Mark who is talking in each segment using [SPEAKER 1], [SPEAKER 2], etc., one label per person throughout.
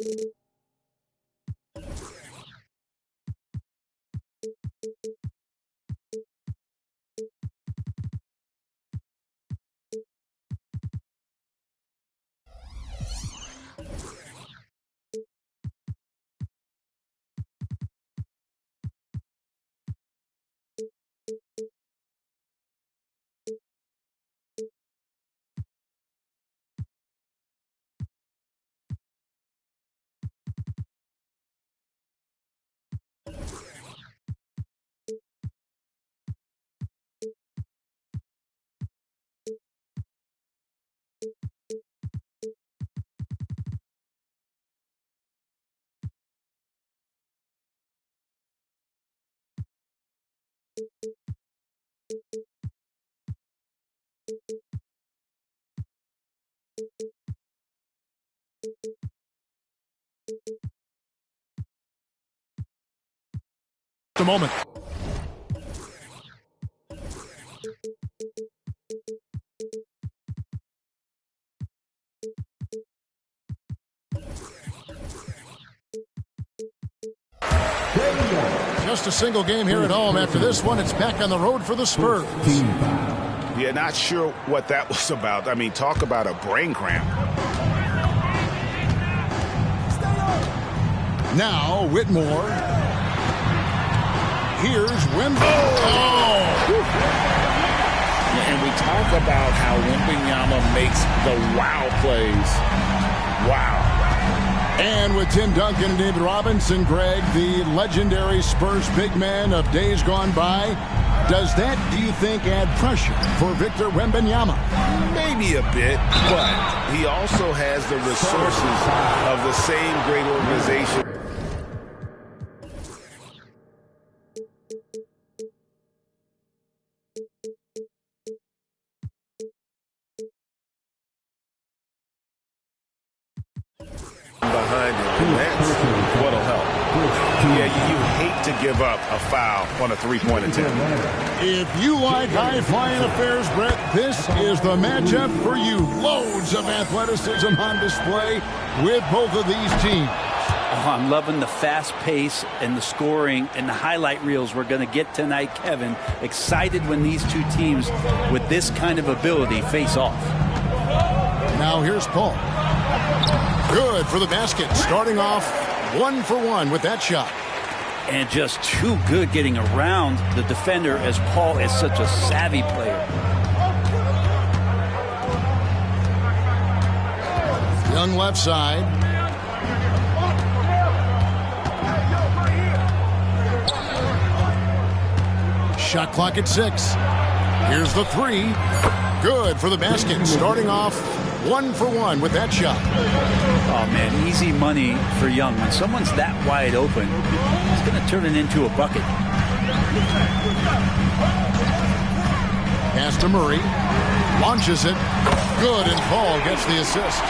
[SPEAKER 1] The moment. Just a single game here at home. After this one, it's back on the road for the Spurs.
[SPEAKER 2] Yeah, not sure what that was about. I mean, talk about a brain cramp.
[SPEAKER 1] Now, Whitmore. Here's Wembanyama.
[SPEAKER 2] And we talk about how Wembanyama makes the wow plays. Wow.
[SPEAKER 1] And with Tim Duncan and David Robinson, Greg, the legendary Spurs big man of days gone by, does that, do you think, add pressure for Victor Wembanyama?
[SPEAKER 2] Maybe a bit, but he also has the resources of the same great organization. Behind him, and that's what'll help. Yeah, you hate to give up a foul on a three-point attempt.
[SPEAKER 1] If you like high-flying affairs, Brett, this is the matchup for you. Loads of athleticism on display with both of these teams.
[SPEAKER 3] Oh, I'm loving the fast pace and the scoring and the highlight reels we're going to get tonight, Kevin. Excited when these two teams with this kind of ability face off.
[SPEAKER 1] Now here's Paul. Good for the basket. Starting off 1 for 1 with that shot.
[SPEAKER 3] And just too good getting around the defender, as Paul is such a savvy player.
[SPEAKER 1] Young left side. Shot clock at 6. Here's the 3. Good for the basket. Starting off 1 for 1 with that shot.
[SPEAKER 3] Oh, man, easy money for Young. When someone's that wide open, he's going to turn it into a bucket.
[SPEAKER 1] Pass to Murray. Launches it. Good, and Paul gets the assist.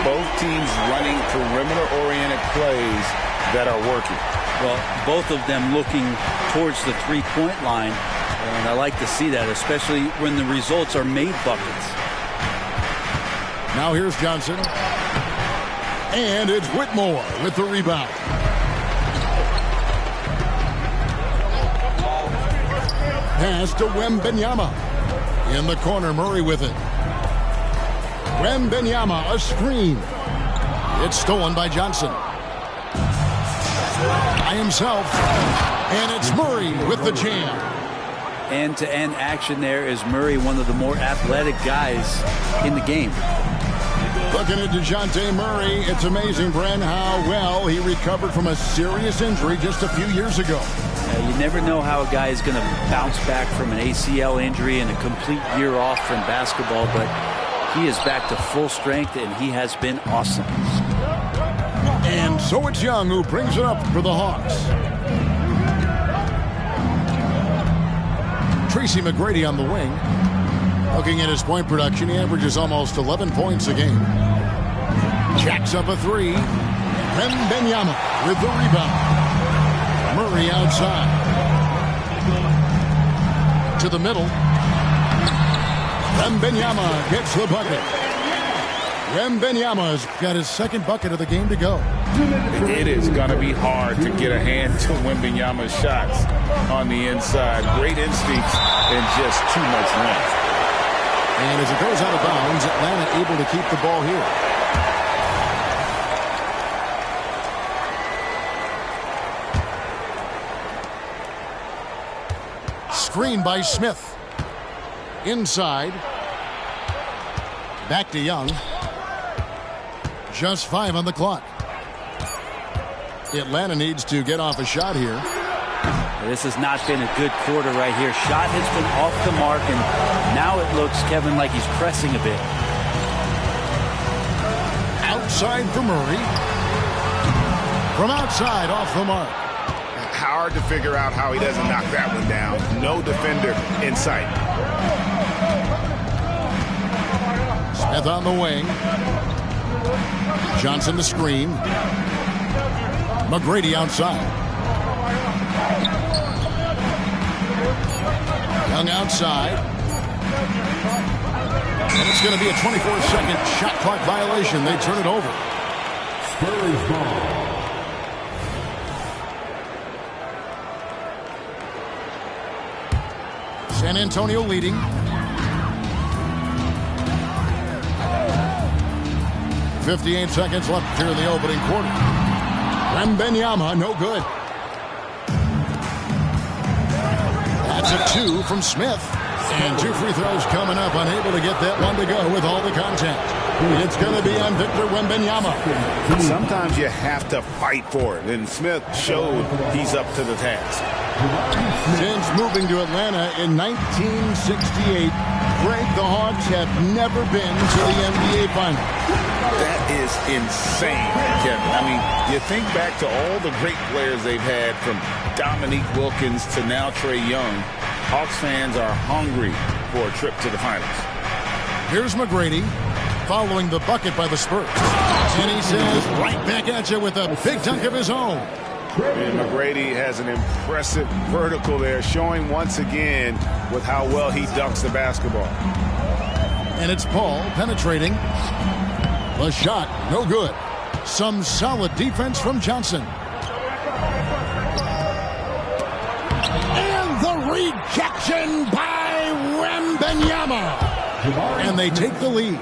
[SPEAKER 2] Both teams running perimeter-oriented plays that are working.
[SPEAKER 3] Well, both of them looking towards the three-point line. And I like to see that, especially when the results are made buckets.
[SPEAKER 1] Now here's Johnson. And it's Whitmore with the rebound. Pass to Wembanyama. In the corner, Murray with it. Wembanyama, a screen. It's stolen by Johnson. By himself. And it's Murray with the jam.
[SPEAKER 3] End-to-end action there is Murray, one of the more athletic guys in the game.
[SPEAKER 1] Looking at DeJounte Murray, it's amazing, Bren, how well he recovered from a serious injury just a few years ago.
[SPEAKER 3] You never know how a guy is going to bounce back from an ACL injury and a complete year off from basketball, but he is back to full strength, and he has been awesome.
[SPEAKER 1] And so it's Young who brings it up for the Hawks. Tracy McGrady on the wing. Looking at his point production, he averages almost 11 points a game. Jacks up a 3. Wembanyama with the rebound. Murray outside. To the middle. Wembanyama gets the bucket. Wembanyama's got his second bucket of the game to go.
[SPEAKER 2] It is going to be hard to get a hand to Wembanyama's shots on the inside. Great instincts and just too much length.
[SPEAKER 1] And as it goes out of bounds, Atlanta able to keep the ball here. Screen by Smith. Inside. Back to Young. Just 5 on the clock. Atlanta needs to get off a shot here.
[SPEAKER 3] This has not been a good quarter right here. Shot has been off the mark, and now it looks, Kevin, like he's pressing a bit.
[SPEAKER 1] Outside for Murray. From outside, off the mark.
[SPEAKER 2] Hard to figure out how he doesn't knock that one down. No defender in sight.
[SPEAKER 1] Smith on the wing. Johnson the screen. McGrady outside. Young outside. And it's going to be a 24-second shot clock violation. They turn it over. Spurs ball. San Antonio leading. 58 seconds left here in the opening quarter. Wembanyama, no good. That's a 2 from Smith. And 2 free throws coming up. Unable to get that one to go with all the contact. It's going to be on Victor Wembanyama.
[SPEAKER 2] Sometimes you have to fight for it. And Smith showed he's up to the task.
[SPEAKER 1] Since moving to Atlanta in 1968, Greg, the Hawks have never been to the NBA Finals.
[SPEAKER 2] That is insane, Kevin. I mean, you think back to all the great players they've had, from Dominique Wilkins to now Trae Young. Hawks fans are hungry for a trip to the finals.
[SPEAKER 1] Here's McGrady following the bucket by the Spurs. And he says right back at you with a big dunk of his own.
[SPEAKER 2] And McGrady has an impressive vertical there, showing once again with how well he dunks the basketball.
[SPEAKER 1] And it's Paul penetrating. The shot, no good. Some solid defense from Johnson. And the rejection by Wembanyama. And they take the lead.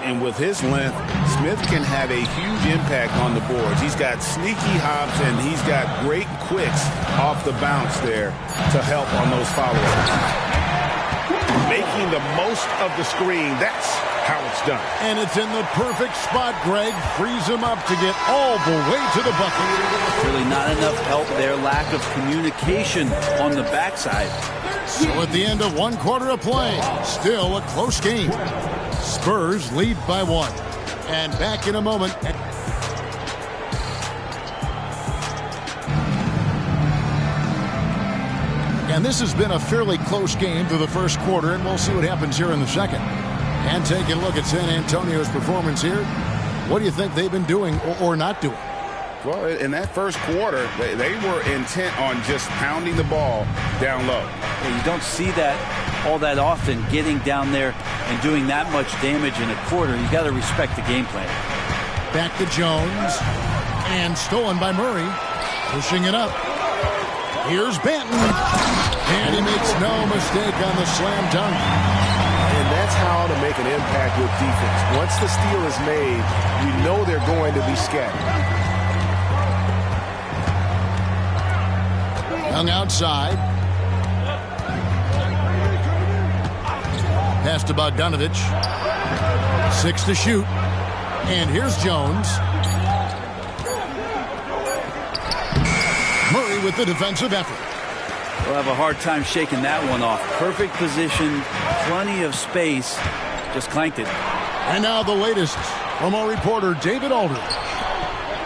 [SPEAKER 2] And with his length, Smith can have a huge impact on the boards. He's got sneaky hops, and he's got great quicks off the bounce there to help on those follow-ups. Making the most of the screen, that's how it's done.
[SPEAKER 1] And it's in the perfect spot, Greg. Frees him up to get all the way to the bucket.
[SPEAKER 3] Really not enough help there. Lack of communication on the backside.
[SPEAKER 1] So at the end of 1 quarter of play, still a close game. Spurs lead by 1. And back in a moment. And this has been a fairly close game through the first quarter, and we'll see what happens here in the second. And taking a look at San Antonio's performance here, what do you think they've been doing or not doing?
[SPEAKER 2] Well, in that first quarter, they were intent on just pounding the ball down low.
[SPEAKER 3] You don't see that all that often, getting down there and doing that much damage in a quarter. You got to respect the game plan.
[SPEAKER 1] Back to Jones, and stolen by Murray, pushing it up. Here's Banton, and he makes no mistake on the slam dunk.
[SPEAKER 4] And that's how to make an impact with defense. Once the steal is made, you know they're going to be scattered.
[SPEAKER 1] Young outside. Pass to Bogdanovich. 6 to shoot. And here's Jones. Murray with the defensive effort.
[SPEAKER 3] We'll have a hard time shaking that one off. Perfect position, plenty of space. Just clanked it.
[SPEAKER 1] And now the latest from our reporter, David Aldridge.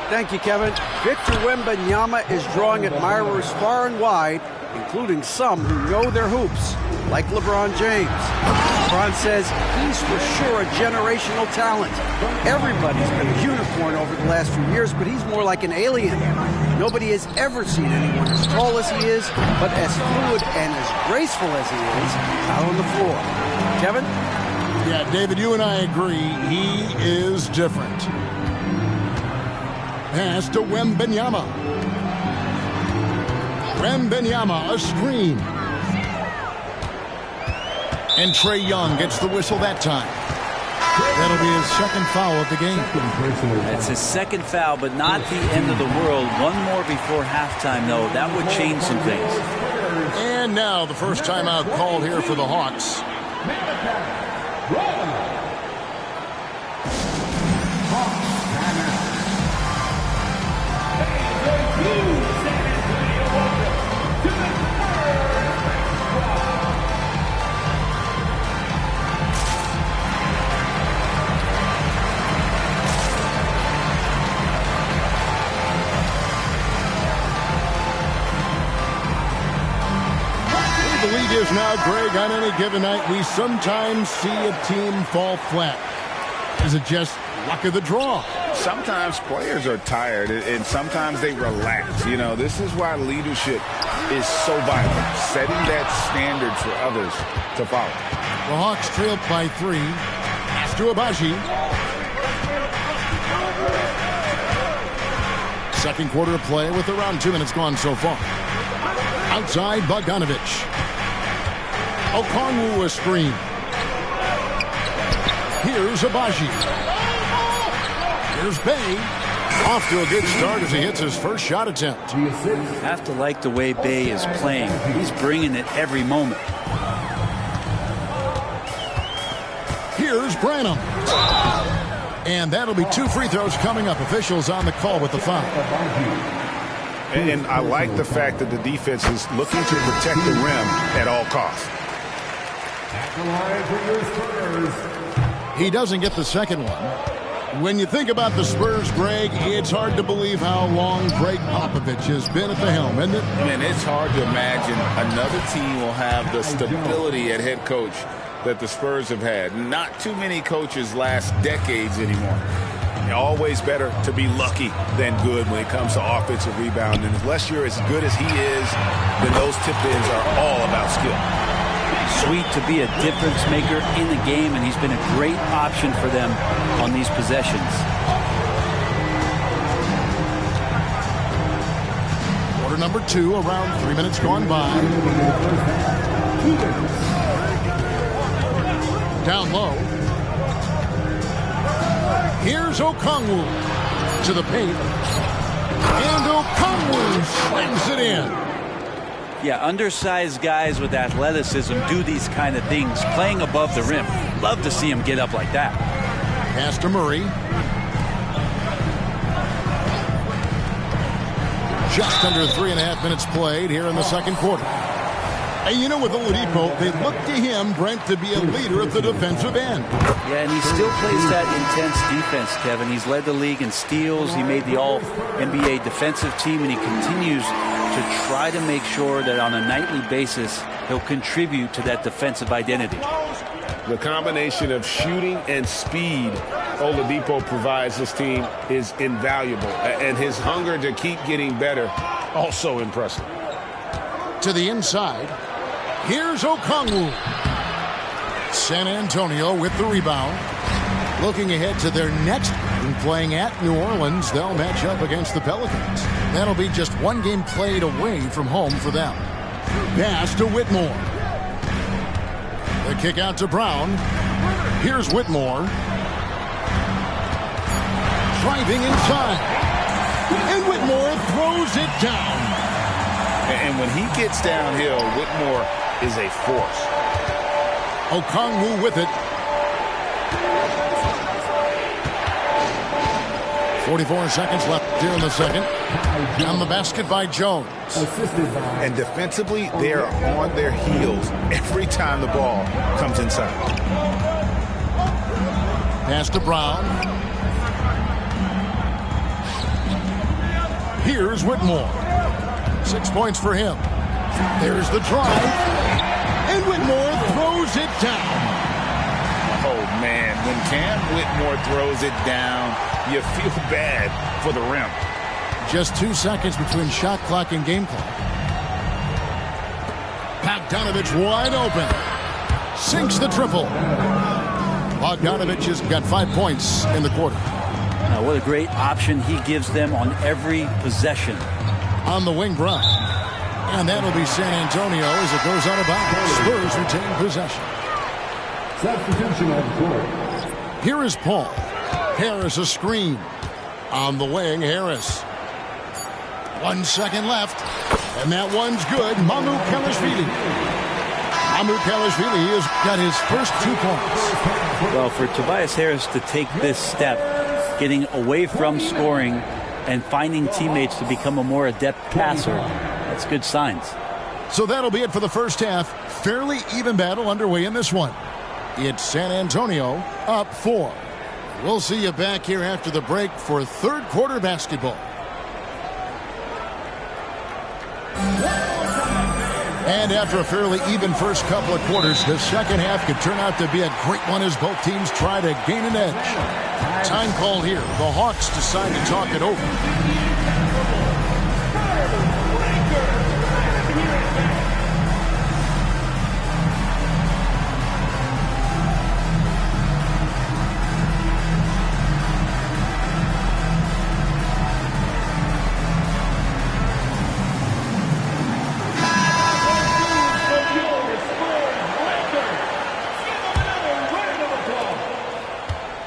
[SPEAKER 5] Thank you, Kevin. Victor Wembanyama is drawing admirers far and wide, including some who know their hoops, like LeBron James. LeBron says he's for sure a generational talent. Everybody's been a unicorn over the last few years, but he's more like an alien. Nobody has ever seen anyone as tall as he is, but as fluid and as graceful as he is out on the floor. Kevin?
[SPEAKER 1] Yeah, David, you and I agree. He is different. Pass to Wembanyama. Wembanyama, a screen. And Trae Young gets the whistle that time. That'll be his second foul of the game.
[SPEAKER 3] That's his second foul, but not the end of the world. One more before halftime, though. That would change some things.
[SPEAKER 1] And now the first timeout called here for the Hawks. The lead is now, Greg, on any given night, we sometimes see a team fall flat. Is it just luck of the draw?
[SPEAKER 2] Sometimes players are tired, and sometimes they relax. You know, this is why leadership is so vital, setting that standard for others to follow.
[SPEAKER 1] The Hawks trailed by 3. Pass to Agbaji. Second quarter of play with around 2 minutes gone so far. Outside, Bogdanovic. Okongwu a screen. Here's Agbaji. Here's Bey. Off to a good start as he hits his first shot attempt.
[SPEAKER 3] Have to like the way Bey is playing. He's bringing it every moment.
[SPEAKER 1] Here's Branham. And that'll be 2 free throws coming up. Officials on the call with the foul.
[SPEAKER 2] And I like the fact that the defense is looking to protect the rim at all costs.
[SPEAKER 1] He doesn't get the second one. When you think about the Spurs, Greg, it's hard to believe how long Greg Popovich has been at the helm, isn't it?
[SPEAKER 2] Man, it's hard to imagine another team will have the stability at head coach that the Spurs have had. Not too many coaches last decades anymore. Always better to be lucky than good when it comes to offensive rebound. And unless you're as good as he is, then those tip-ins are all about skill.
[SPEAKER 3] Sweet to be a difference maker in the game, and he's been a great option for them on these possessions.
[SPEAKER 1] Quarter number 2, around 3 minutes gone by. Down low. Here's Okongwu to the paint. And Okongwu slams it in.
[SPEAKER 3] Yeah, undersized guys with athleticism do these kind of things, playing above the rim. Love to see him get up like that.
[SPEAKER 1] Pass to Murray. Just under 3.5 minutes played here in the second quarter. And you know, with Oladipo, they look to him, Brent, to be a leader at the defensive end.
[SPEAKER 3] Yeah, and he still plays that intense defense, Kevin. He's led the league in steals. He made the All-NBA defensive team, and he continues to try to make sure that on a nightly basis, he'll contribute to that defensive identity.
[SPEAKER 4] The combination of shooting and speed Oladipo provides this team is invaluable. And his hunger to keep getting better, also impressive.
[SPEAKER 1] To the inside. Here's Okongwu. San Antonio with the rebound. Looking ahead to their next game, playing at New Orleans, they'll match up against the Pelicans. That'll be just one game played away from home for them. Pass to Whitmore. The kick out to Brown. Here's Whitmore. Driving inside. And Whitmore throws it down.
[SPEAKER 2] And when he gets downhill, Whitmore is a force.
[SPEAKER 1] Okongwu with it. 44 seconds left here in the second. On the basket by Jones.
[SPEAKER 2] And defensively, they are on their heels every time the ball comes inside.
[SPEAKER 1] Pass to Brown. Here's Whitmore. 6 points for him. There's the drive. And Whitmore throws it down.
[SPEAKER 2] Oh, man. When Cam Whitmore throws it down, you feel bad for the rim.
[SPEAKER 1] Just 2 seconds between shot clock and game clock. Bogdanovic wide open. Sinks the triple. Bogdanovich has got 5 points in the quarter.
[SPEAKER 3] What a great option he gives them on every possession.
[SPEAKER 1] On the wing, Brown. And that'll be San Antonio as it goes out of bounds. Spurs retain possession.
[SPEAKER 6] Substitution on the court.
[SPEAKER 1] Here is Paul. Harris a screen. On the wing, Harris. 1 second left. And that one's good. Mamukelashvili. Mamukelashvili has got his first 2 points.
[SPEAKER 3] Well, for Tobias Harris to take this step, getting away from scoring and finding teammates to become a more adept passer, that's good signs.
[SPEAKER 1] So that'll be it for the first half. Fairly even battle underway in this one. It's San Antonio up 4. We'll see you back here after the break for third quarter basketball. And after a fairly even first couple of quarters, the second half could turn out to be a great one as both teams try to gain an edge. Time call here. The Hawks decide to talk it over.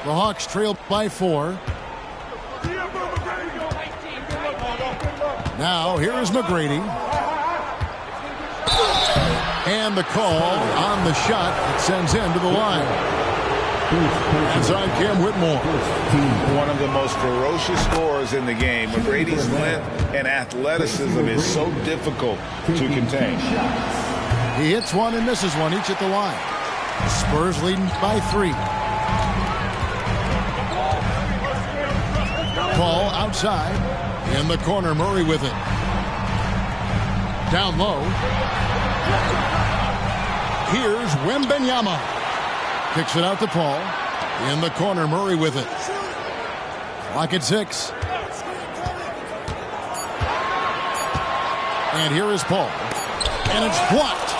[SPEAKER 1] The Hawks trail by 4. Now here is McGrady. And the call on the shot that sends him to the line. It's on Cam Whitmore.
[SPEAKER 2] One of the most ferocious scorers in the game. McGrady's length and athleticism is so difficult to contain.
[SPEAKER 1] He hits one and misses one, each at the line. Spurs leading by 3. Ball outside. In the corner, Murray with it. Down low. Here's Wembanyama. Kicks it out to Paul. In the corner, Murray with it. Clock at 6. And here is Paul. And it's blocked.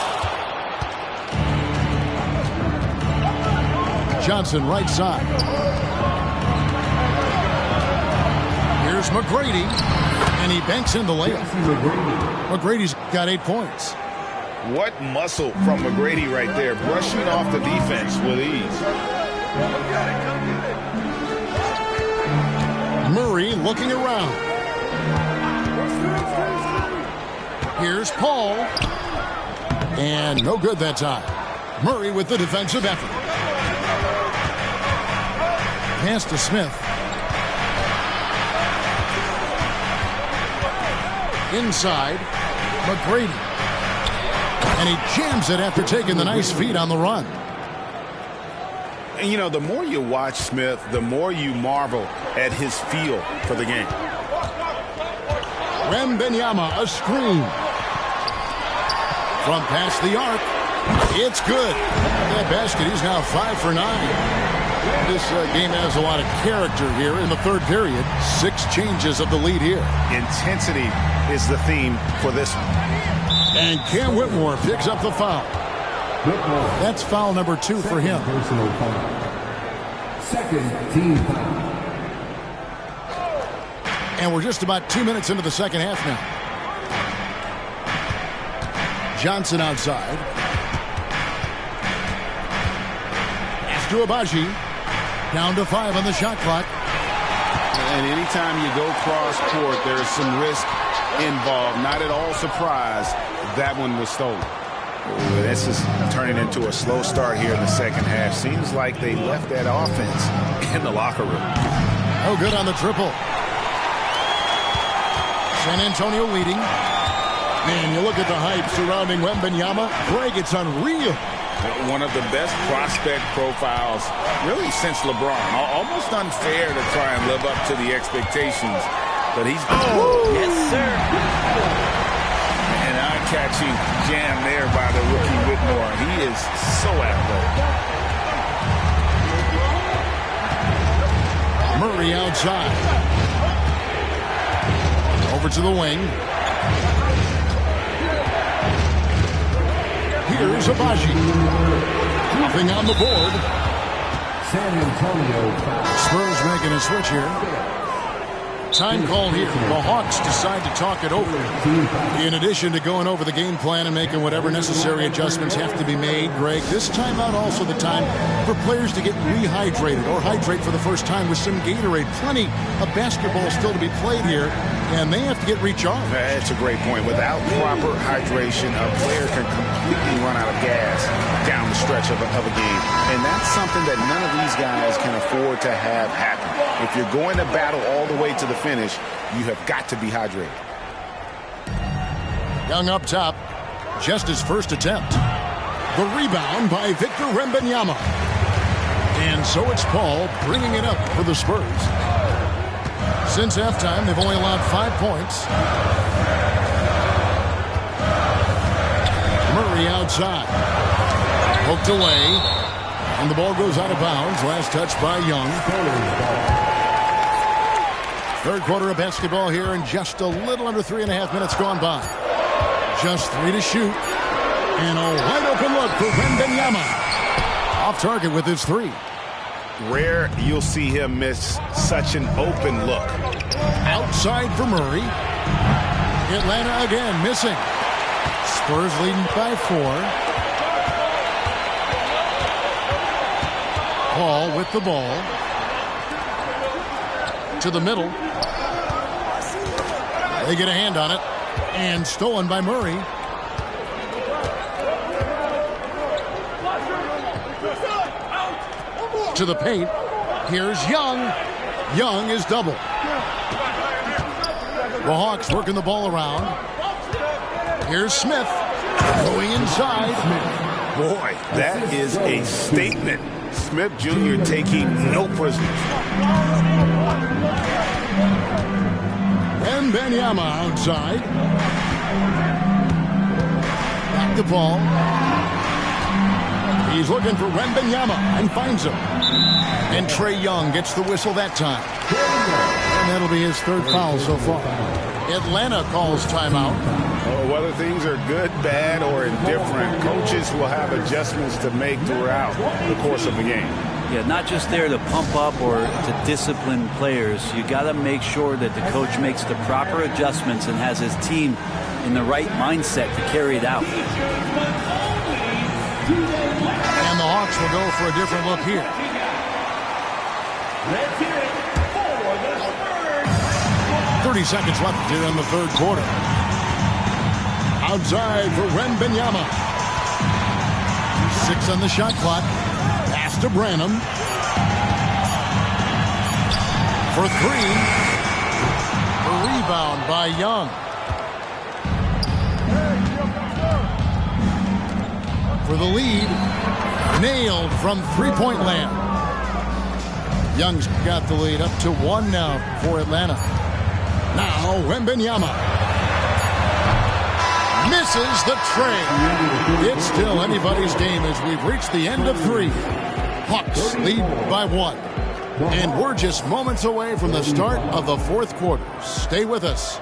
[SPEAKER 1] Johnson right side. Here's McGrady, and he banks in the layup. McGrady's got 8 points.
[SPEAKER 2] What muscle from McGrady right there, brushing off the defense with ease.
[SPEAKER 1] Murray looking around. Here's Paul. And no good that time. Murray with the defensive effort. Pass to Smith. Inside, McGrady. And he jams it after taking the nice feed on the run.
[SPEAKER 2] And, you know, the more you watch Smith, the more you marvel at his feel for the game.
[SPEAKER 1] Wembanyama, a screen. From past the arc. It's good. That basket, he's now 5 for 9. This game has a lot of character here in the third period. 6 changes of the lead here.
[SPEAKER 2] Intensity is the theme for this one.
[SPEAKER 1] And Cam Whitmore picks up the foul. That's foul number 2 for him.
[SPEAKER 6] Personal foul. Second team foul.
[SPEAKER 1] And we're just about 2 minutes into the second half now. Johnson outside. To Abaji. Down to 5 on the shot clock.
[SPEAKER 2] And anytime you go cross court, there's some risk involved. Not at all surprised that one was stolen. This is turning into a slow start here in the second half. Seems like they left that offense in the locker room.
[SPEAKER 1] Oh, good on the triple. San Antonio leading. Man, you look at the hype surrounding Wembanyama. Greg, it's unreal.
[SPEAKER 2] One of the best prospect profiles really since LeBron. Almost unfair to try and live up to the expectations. But he's...
[SPEAKER 3] Oh, yes, sir.
[SPEAKER 2] An eye-catching jam there by the rookie Whitmore. He is so athletic.
[SPEAKER 1] Murray outside. Over to the wing. Here's Abaji. Nothing on the board.
[SPEAKER 6] San Antonio foul.
[SPEAKER 1] Spurs making a switch here. Time called here. The Hawks decide to talk it over. In addition to going over the game plan and making whatever necessary adjustments have to be made, Greg, this timeout also the time for players to get rehydrated or hydrate for the first time with some Gatorade. Plenty of basketball still to be played here, and they have to get recharged.
[SPEAKER 2] That's a great point. Without proper hydration, a player can completely run out of gas down the stretch of a game. And that's something that none of these guys can afford to have happen. If you're going to battle all the way to the finish, you have got to be hydrated.
[SPEAKER 1] Young up top, just his first attempt. The rebound by Victor Wembanyama. And so it's Paul bringing it up for the Spurs. Since halftime, they've only allowed 5 points. Murray outside. Poked away. And the ball goes out of bounds. Last touch by Young. Third quarter of basketball here, and just a little under 3.5 minutes gone by. Just 3 to shoot. And a wide open look for Wembanyama. Off target with his 3.
[SPEAKER 2] Rare you'll see him miss such an open look.
[SPEAKER 1] Outside for Murray. Atlanta again missing. Spurs leading by 4. Paul with the ball. To the middle. They get a hand on it. And stolen by Murray. To the paint. Here's Young. Young is double. The Hawks working the ball around. Here's Smith. Going inside.
[SPEAKER 2] Boy, that is a statement. Smith Jr. taking no prisoners.
[SPEAKER 1] Wembanyama outside. Back to Paul. He's looking for Wembanyama and finds him. And Trae Young gets the whistle that time. And that'll be his 3rd foul so far. Atlanta calls timeout.
[SPEAKER 2] Whether things are good, bad, or indifferent, coaches will have adjustments to make throughout the course of the game.
[SPEAKER 3] Yeah, not just there to pump up or to discipline players. You got to make sure that the coach makes the proper adjustments and has his team in the right mindset to carry it out.
[SPEAKER 1] And the Hawks will go for a different look here. 30 seconds left here in the 3rd quarter. Outside for Wembanyama. 6 on the shot clock. Pass to Branham. For 3. A rebound by Young. For the lead. Nailed from 3-point land. Young's got the lead up to 1 now for Atlanta. Now Wembanyama. Misses the tray. It's still anybody's game as we've reached the end of 3. Hawks lead by 1. And we're just moments away from the start of the 4th quarter. Stay with us.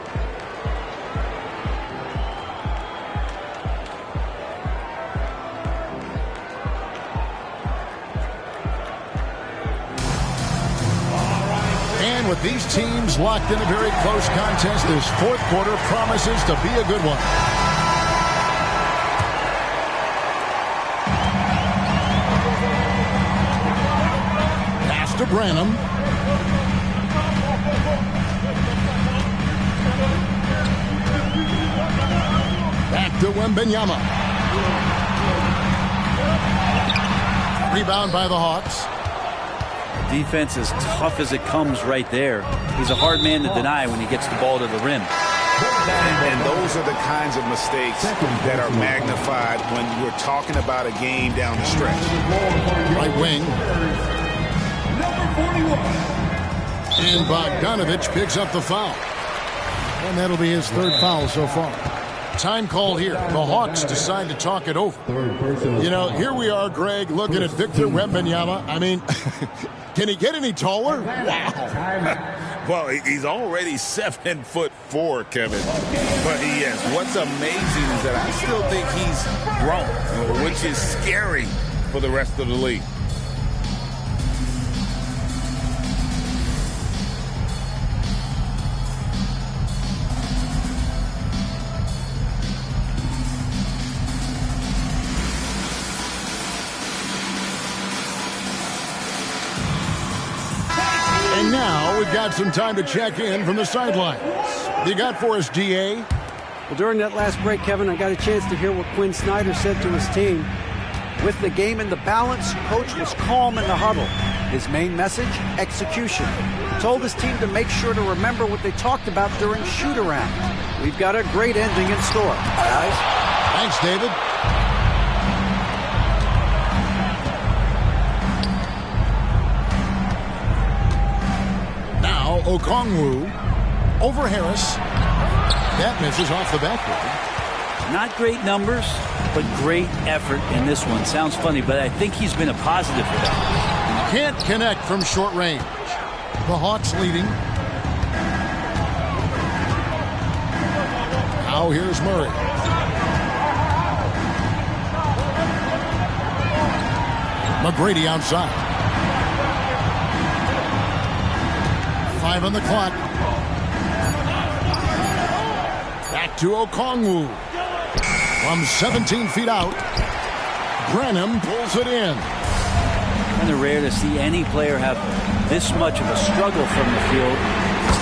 [SPEAKER 1] And with these teams locked in a very close contest, this 4th quarter promises to be a good one. Pass to Branham. Back to Wembanyama. Rebound by the Hawks.
[SPEAKER 3] Defense is tough as it comes right there. He's a hard man to deny when he gets the ball to the rim.
[SPEAKER 2] And those are the kinds of mistakes that are magnified when we're talking about a game down the stretch.
[SPEAKER 1] Right wing. And Bogdanovich picks up the foul. And that'll be his 3rd foul so far. Time call here. The Hawks decide to talk it over. You know, here we are, Greg, looking at Victor Wembanyama. I mean, can he get any taller? Wow.
[SPEAKER 2] Well, he's already 7'4", Kevin. But yes, what's amazing is that I still think he's grown, which is scary for the rest of the league.
[SPEAKER 1] we've got some time to check in from the sidelines. What you got for us, DA?
[SPEAKER 5] Well, during that last break, Kevin, I got a chance to hear what Quinn Snyder said to his team. With the game in the balance, Coach was calm in the huddle. His main message, execution. He told his team to make sure to remember what they talked about during shoot-around. We've got a great ending in store, guys.
[SPEAKER 1] Thanks, David. Now, Okongwu over Harris. That misses off the backboard.
[SPEAKER 3] Not great numbers, but great effort in this one. Sounds funny, but I think he's been a positive for them.
[SPEAKER 1] Can't connect from short range. The Hawks leading. Now here's Murray. McGrady outside. 5 on the clock. Back to Okongwu. From 17 feet out, Branham pulls it in.
[SPEAKER 3] Kind of rare to see any player have this much of a struggle from the field.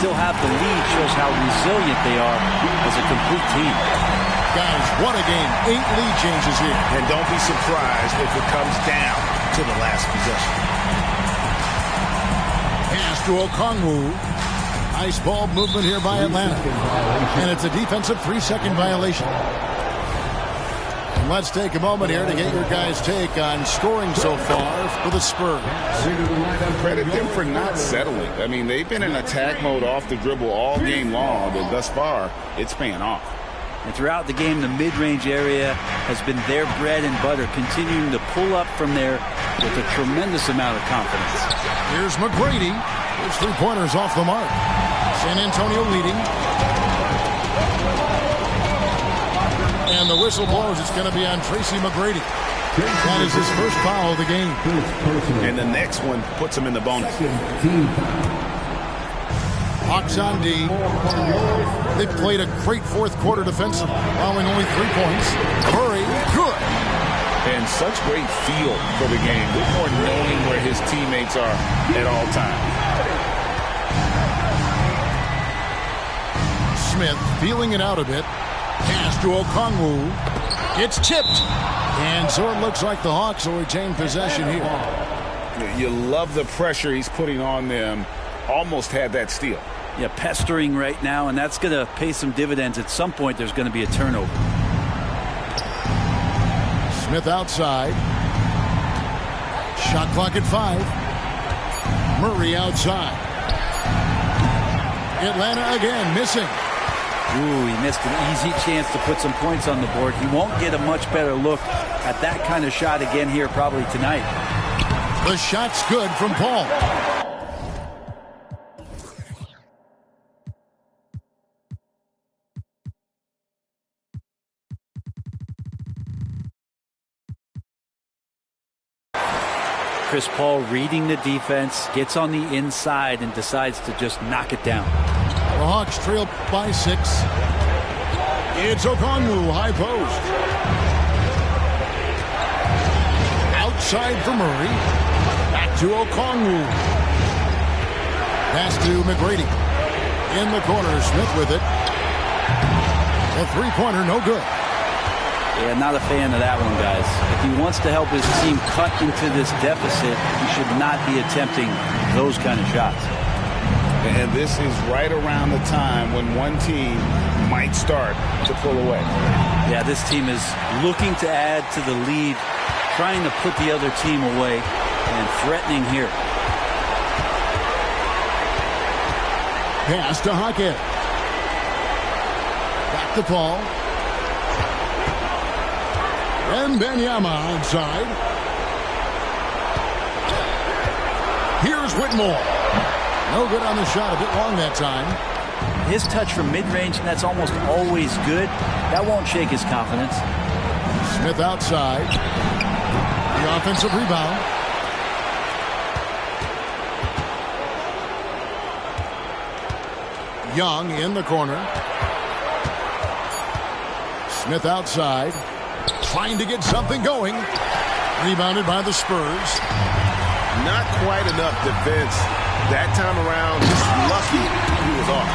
[SPEAKER 3] Still have the lead shows how resilient they are as a complete team.
[SPEAKER 1] Guys, what a game. 8 lead changes here.
[SPEAKER 2] And don't be surprised if it comes down to the last possession.
[SPEAKER 1] Pass to Okongwu. Nice ball movement here by Atlanta. And it's a defensive 3-second violation. And let's take a moment here to get your guys' take on scoring so far for the Spurs.
[SPEAKER 2] Credit them for not settling. I mean, they've been in attack mode off the dribble all game long, and thus far, it's paying off.
[SPEAKER 3] And throughout the game, the mid-range area has been their bread and butter, continuing to pull up from there with a tremendous amount of confidence.
[SPEAKER 1] Here's McGrady. His 3-pointers off the mark. San Antonio leading. And the whistle blows. It's going to be on Tracy McGrady. That is his first foul of the game.
[SPEAKER 2] And the next one puts him in the bonus.
[SPEAKER 1] Hawks on D. They played a great fourth quarter defensively, allowing only 3 points. Murray, good.
[SPEAKER 2] And such great feel for the game. Whitmore knowing where his teammates are at all times.
[SPEAKER 1] Smith feeling it out a bit. Pass to Okongwu. It's tipped. And so it looks like the Hawks will retain possession here.
[SPEAKER 2] You love the pressure he's putting on them. Almost had that steal.
[SPEAKER 3] Yeah, pestering right now, and that's going to pay some dividends. At some point, there's going to be a turnover.
[SPEAKER 1] Smith outside. Shot clock at 5. Murray outside. Atlanta again missing.
[SPEAKER 3] Ooh, he missed an easy chance to put some points on the board. He won't get a much better look at that kind of shot again here probably tonight.
[SPEAKER 1] The shot's good from Paul.
[SPEAKER 3] Chris Paul reading the defense, gets on the inside and decides to just knock it down.
[SPEAKER 1] The Hawks trail by 6. It's Okongwu, high post. Outside for Murray. Back to Okongwu. Pass to McGrady. In the corner, Smith with it. The 3-pointer, no good.
[SPEAKER 3] Yeah, not a fan of that one, guys. If he wants to help his team cut into this deficit, he should not be attempting those kind of shots.
[SPEAKER 2] And this is right around the time when one team might start to pull away.
[SPEAKER 3] Yeah, this team is looking to add to the lead, trying to put the other team away, and threatening here.
[SPEAKER 1] Pass to Hackett. Back to Paul. And Wembanyama outside. Here's Whitmore. No good on the shot. A bit long that time.
[SPEAKER 3] His touch from mid-range, and that's almost always good. That won't shake his confidence.
[SPEAKER 1] Smith outside. The offensive rebound. Young in the corner. Smith outside. Trying to get something going. Rebounded by the Spurs.
[SPEAKER 2] Not quite enough defense
[SPEAKER 4] That time around, just lucky he was off.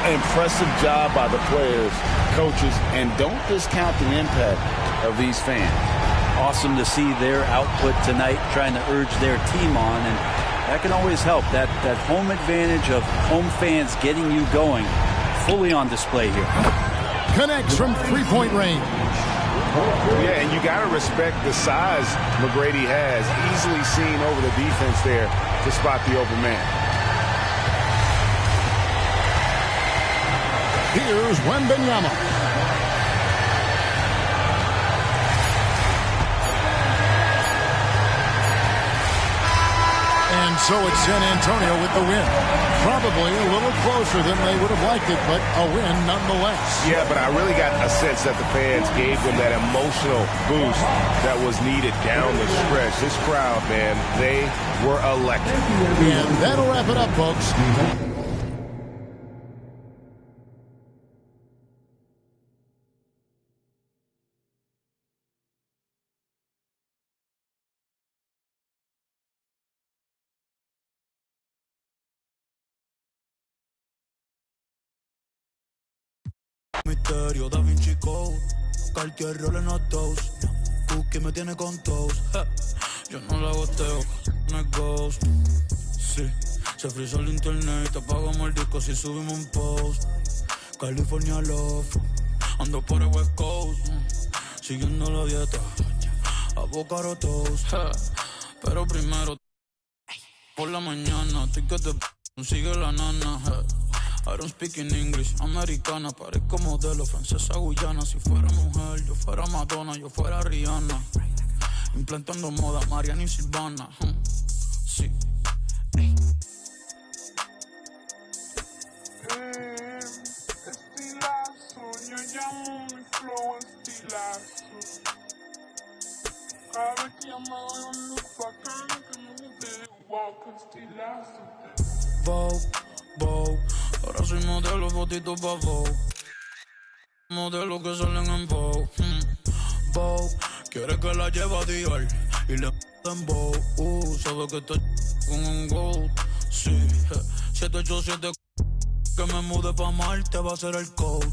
[SPEAKER 2] Impressive job by the players, coaches, and don't discount the impact of these fans.
[SPEAKER 3] Awesome to see their output tonight, trying to urge their team on, and that can always help. That home advantage of home fans getting you going, fully on display here.
[SPEAKER 1] Connects from three-point range.
[SPEAKER 4] Yeah, and you got to respect the size McGrady has. Easily seen over the defense there to spot the open man.
[SPEAKER 1] Here's Wembanyama. And so it's San Antonio with the win. Probably a little closer than they would have liked it, but a win nonetheless.
[SPEAKER 4] Yeah, but I really got a sense that the fans gave them that emotional boost that was needed down the stretch. This crowd, man, they were electric.
[SPEAKER 1] And that'll wrap it up, folks.
[SPEAKER 7] Misterio, Da Vinci Code, Cartier Rolling a toast, Cookie me tiene con toast, yo no la goteo, no es ghost, sí, se frizó el internet, te apagamos el disco si subimos un post, California Love, ando por el West Coast, siguiendo la dieta, avocado toast, pero primero, por la mañana, ticket de sigue la nana, I don't speak in English, americana, parezco modelo, francesa, guyana. Si fuera mujer, yo fuera Madonna, yo fuera Rihanna. Implantando moda, Mariana y Silvana. Sí.
[SPEAKER 8] Estilazo, yo llamo mi flow estilazo. Cada vez que yo me doy un look bacán, que me guste igual que estilazo.
[SPEAKER 7] Vogue. Ahora soy modelo, fotito pa' Vogue. Modelo que salen en Vogue. Vogue, quiere que la lleve a Dior y le en Vogue. Sabe que estoy con un gold. Sí, 787 que me mude pa' Marte va a ser el code.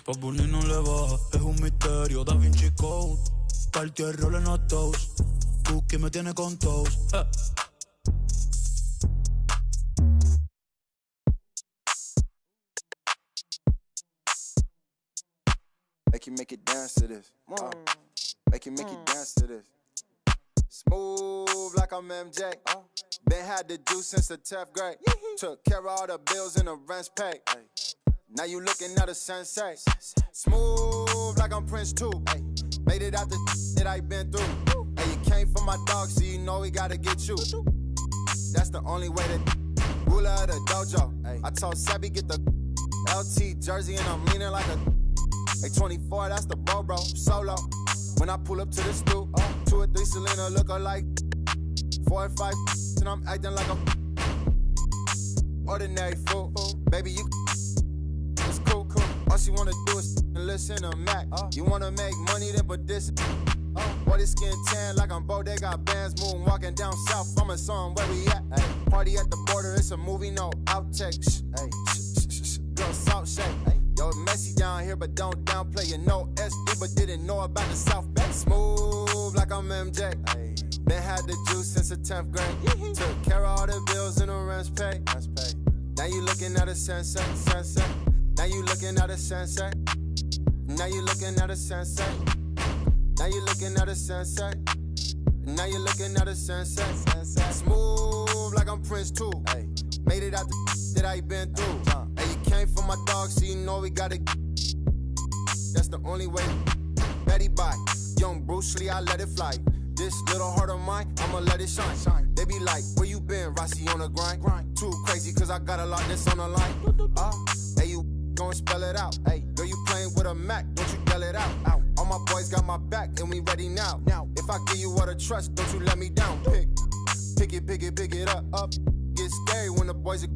[SPEAKER 7] Pa' Burnie no le va, es un misterio. Da Vinci Code, Cartier Rolling a toast. Cookie me tiene con toast.
[SPEAKER 9] Make it dance to this. Make it dance to this. Smooth like I'm MJ. Been had the juice since the 10th grade. Took care of all the bills and the rent's paid. Now you looking at a sensei. Smooth like I'm Prince too. Made it out the that I been through. Hey, you came for my dog, so you know we gotta get you. That's the only way to ruler of the dojo. I told Sebby get the LT jersey and I'm leaning like a. Hey, 24, that's the bro, solo. When I pull up to the stoop, 2 or 3 Selena look alike. 4 or 5, and I'm acting like I'm ordinary fool. Baby, you it's cool. All she wanna do is listen to Mac. You wanna make money, then put this. Boy, this skin tan like I'm Bodega bands moving, walking down south. I'm a song where we at. Party at the border, it's a movie, no outtakes. Girl, salt shake. Yo, messy down here, but don't downplay. You know SD, but didn't know about the South Bay. Smooth like I'm MJ. Been had the juice since the 10th grade. Took care of all the bills and the rent's paid. Now you looking at a sensei. Now you looking at a sensei. Now you looking at a sensei. Now you looking at a sensei. Now you looking at a sensei. Smooth like I'm Prince too. Made it out the that I been through. Hey, you came for my dog, so you know we gotta. That's the only way. Betty Bye, young Bruce Lee, I let it fly. This little heart of mine, I'ma let it shine. They be like, where you been, Rossi on the grind? Too crazy, cause I got a lot that's on the line. Hey, you gon' spell it out. Hey, girl, you playing with a Mac, don't you yell it out. All my boys got my back, and we ready now. If I give you all the trust, don't you let me down. Pick it up. Get scary when the boys are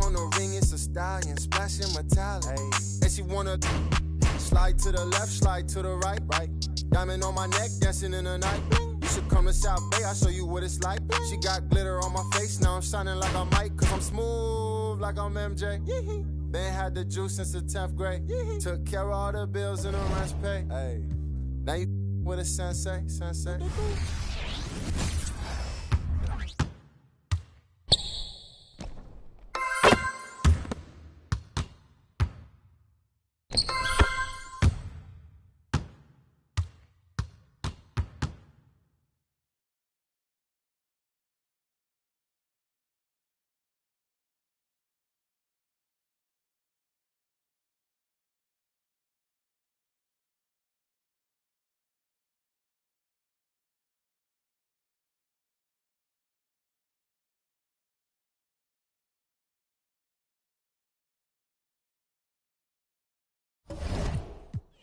[SPEAKER 9] on the ring. It's a stallion, splashing metallic. And she wanna slide to the left, slide to the right. Diamond on my neck, dancing in the night. You should come to South Bay, I'll show you what it's like. She got glitter on my face, now I'm shining like I'm Mike. Cause I'm smooth like I'm MJ. Been had the juice since the 10th grade. Took care of all the bills and the rent's pay. Hey, now you with a sensei.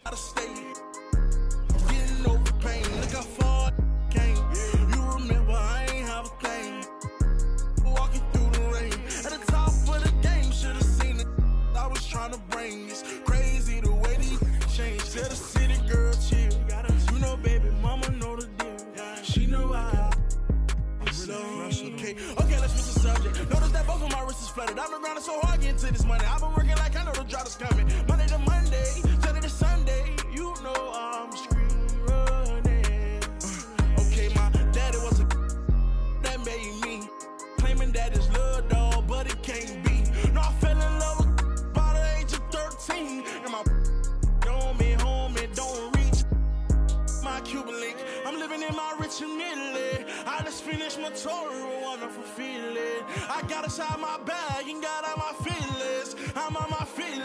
[SPEAKER 7] Out of state, getting over pain. Look how far I came. You remember I ain't have a claim. Walking through the rain at the top of the game. Should have seen it. I was trying to bring. It's crazy the way these change. Tell the city girl chill. You know, baby, mama know the deal. She know I. Okay, let's switch the subject. Notice that both of my wrists is flooded. I've been grinding so hard getting to this money. I've been working like I know the drought is coming. Monday to Monday, Saturday to Sunday, you know I'm screaming running. Okay, my daddy was a that made me claiming that it's love, dog, but it can't be. No, I fell in love with by the age of 13, and my don't be home and don't reach my Cuban link. I'm living in my rich and middle. I just finished my tour, a wonderful feeling. I got inside my bag and got out my feelings. I'm on my feelings.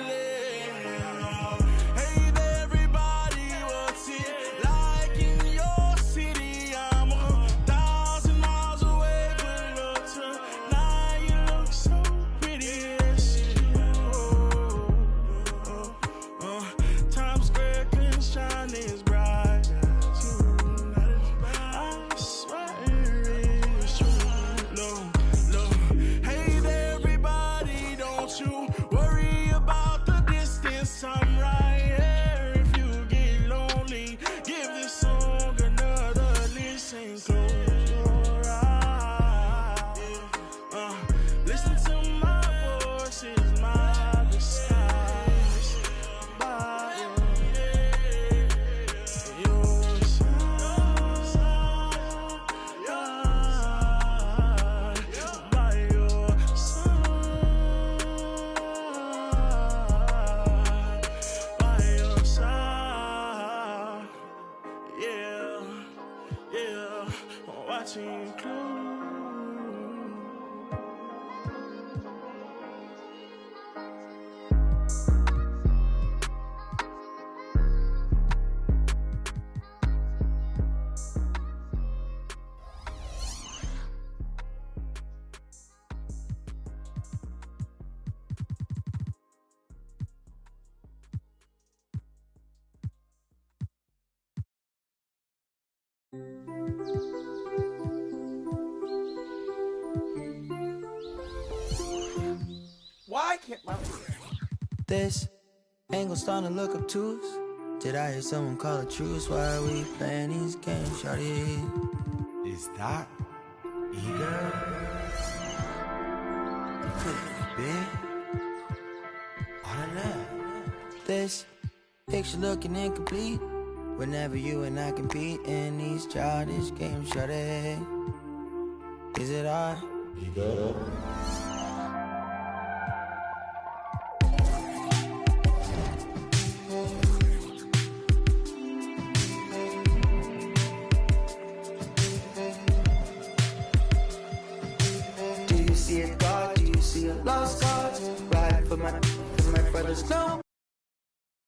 [SPEAKER 7] Hey there, everybody, what's it like in your city? I'm 1,000 miles away, but look tonight, you look so pretty and shit. Times Square can shine as bright as you. I swear it's true. Hey there, everybody, don't you worry about the distance. I'm right here. If you get lonely, give this song another listen. Close your eyes. Listen to my voice, is my disguise. By your side, by your side, yeah, I'm watching you close.
[SPEAKER 5] Why can't my...
[SPEAKER 10] This angle starting to look obtuse. Did I hear someone call it truce? Why are we playing these games, shawty?
[SPEAKER 11] Is that Igor?
[SPEAKER 10] Could be. I don't know. This picture looking incomplete. Whenever you and I compete in these childish games, shawty. Is it I?
[SPEAKER 11] Igor?
[SPEAKER 10] Do you see a God? Do you see a lost cause? Ride for my brothers, no.